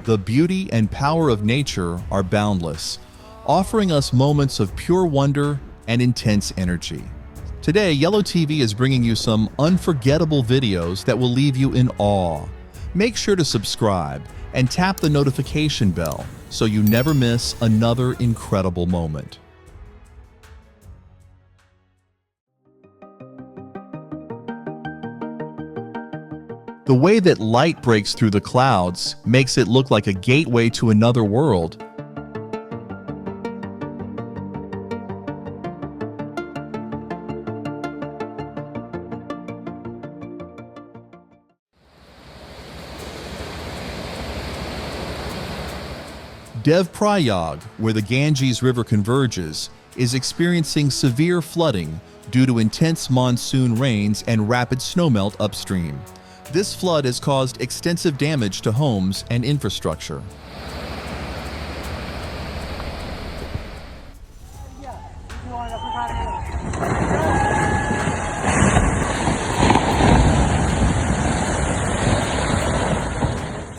The beauty and power of nature are boundless, offering us moments of pure wonder and intense energy. Today, yellowtv is bringing you some unforgettable videos that will leave you in awe. Make sure to subscribe and tap the notification bell so you never miss another incredible moment. The way that light breaks through the clouds makes it look like a gateway to another world. Prayag, where the Ganges River converges, is experiencing severe flooding due to intense monsoon rains and rapid snowmelt upstream. This flood has caused extensive damage to homes and infrastructure.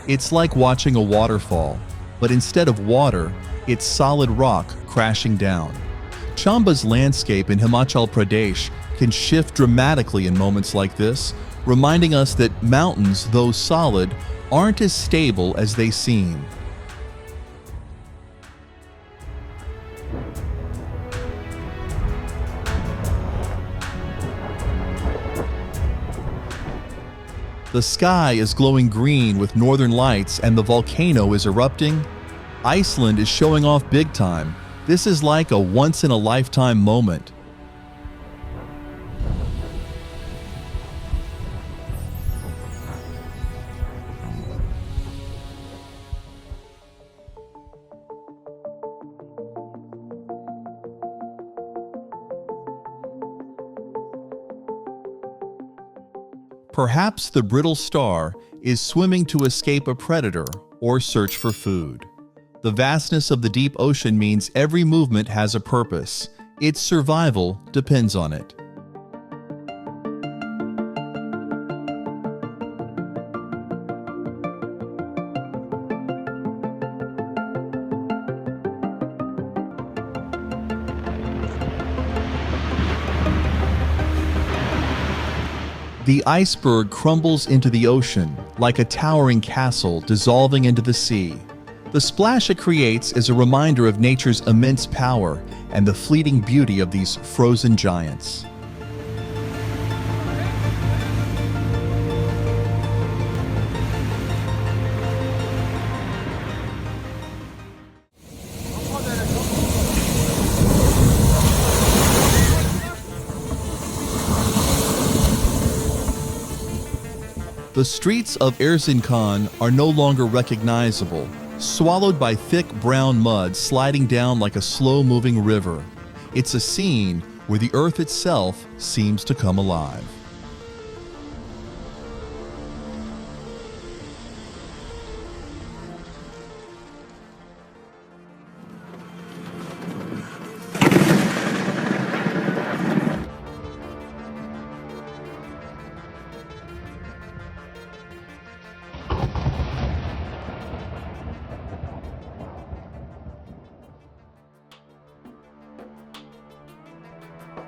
It's like watching a waterfall, but instead of water, it's solid rock crashing down. Chamba's landscape in Himachal Pradesh can shift dramatically in moments like this, reminding us that mountains, though solid, aren't as stable as they seem. The sky is glowing green with northern lights and the volcano is erupting. Iceland is showing off big time. This is like a once-in-a-lifetime moment. Perhaps the brittle star is swimming to escape a predator or search for food. The vastness of the deep ocean means every movement has a purpose. Its survival depends on it. The iceberg crumbles into the ocean like a towering castle dissolving into the sea. The splash it creates is a reminder of nature's immense power and the fleeting beauty of these frozen giants. The streets of Erzincan are no longer recognizable, swallowed by thick brown mud sliding down like a slow-moving river. It's a scene where the earth itself seems to come alive.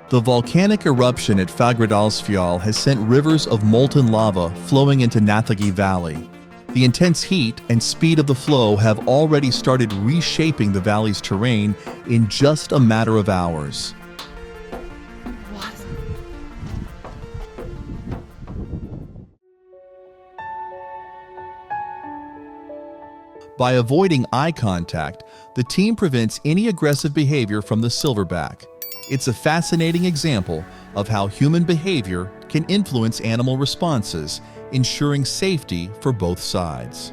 The volcanic eruption at Fagradalsfjall has sent rivers of molten lava flowing into Nathagi Valley. The intense heat and speed of the flow have already started reshaping the valley's terrain in just a matter of hours. By avoiding eye contact, the team prevents any aggressive behavior from the silverback. It's a fascinating example of how human behavior can influence animal responses, ensuring safety for both sides.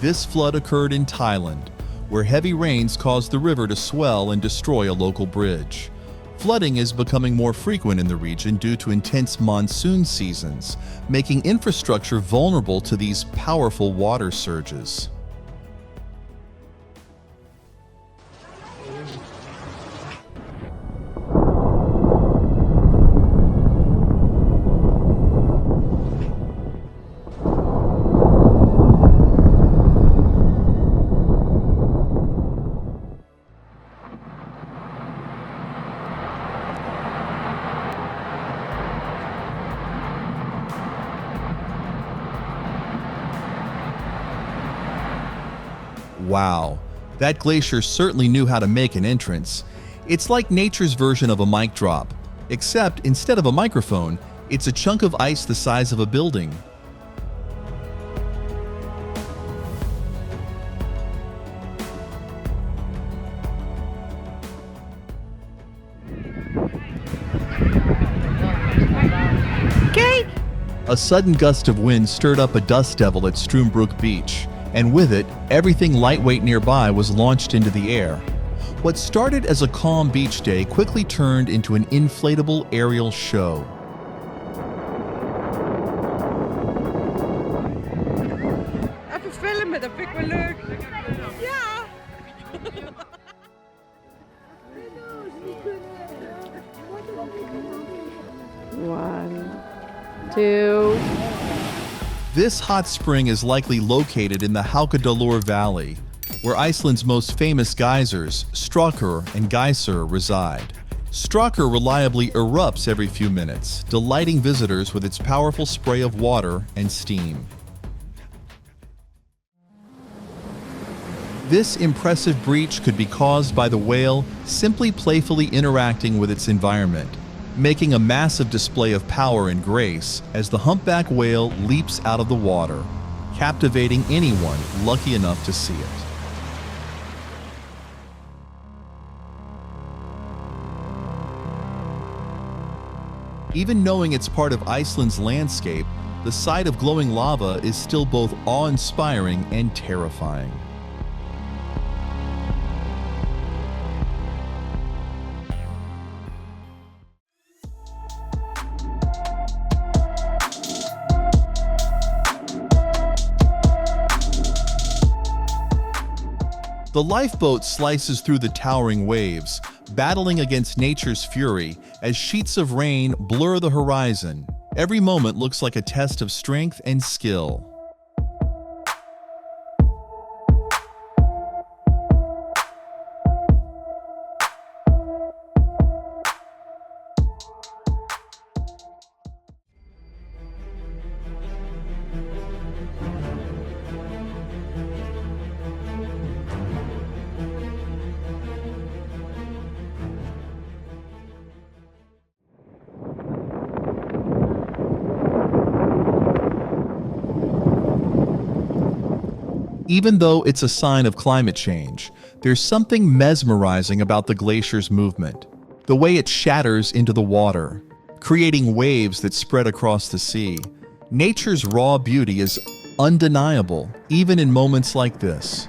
This flood occurred in Thailand, where heavy rains caused the river to swell and destroy a local bridge. Flooding is becoming more frequent in the region due to intense monsoon seasons, making infrastructure vulnerable to these powerful water surges. Wow, that glacier certainly knew how to make an entrance. It's like nature's version of a mic drop, except instead of a microphone, it's a chunk of ice the size of a building. Okay. A sudden gust of wind stirred up a dust devil at Stroombrook Beach, and with it, everything lightweight nearby was launched into the air. What started as a calm beach day quickly turned into an inflatable aerial show. Even filmen, dat vind ik wel leuk. Ja. One, two. This hot spring is likely located in the Haukadalur Valley, where Iceland's most famous geysers, Strákur and Geyser, reside. Strákur reliably erupts every few minutes, delighting visitors with its powerful spray of water and steam. This impressive breach could be caused by the whale simply playfully interacting with its environment, making a massive display of power and grace as the humpback whale leaps out of the water, captivating anyone lucky enough to see it. Even knowing it's part of Iceland's landscape, the sight of glowing lava is still both awe-inspiring and terrifying. The lifeboat slices through the towering waves, battling against nature's fury as sheets of rain blur the horizon. Every moment looks like a test of strength and skill. Even though it's a sign of climate change, there's something mesmerizing about the glacier's movement. The way it shatters into the water, creating waves that spread across the sea. Nature's raw beauty is undeniable, even in moments like this.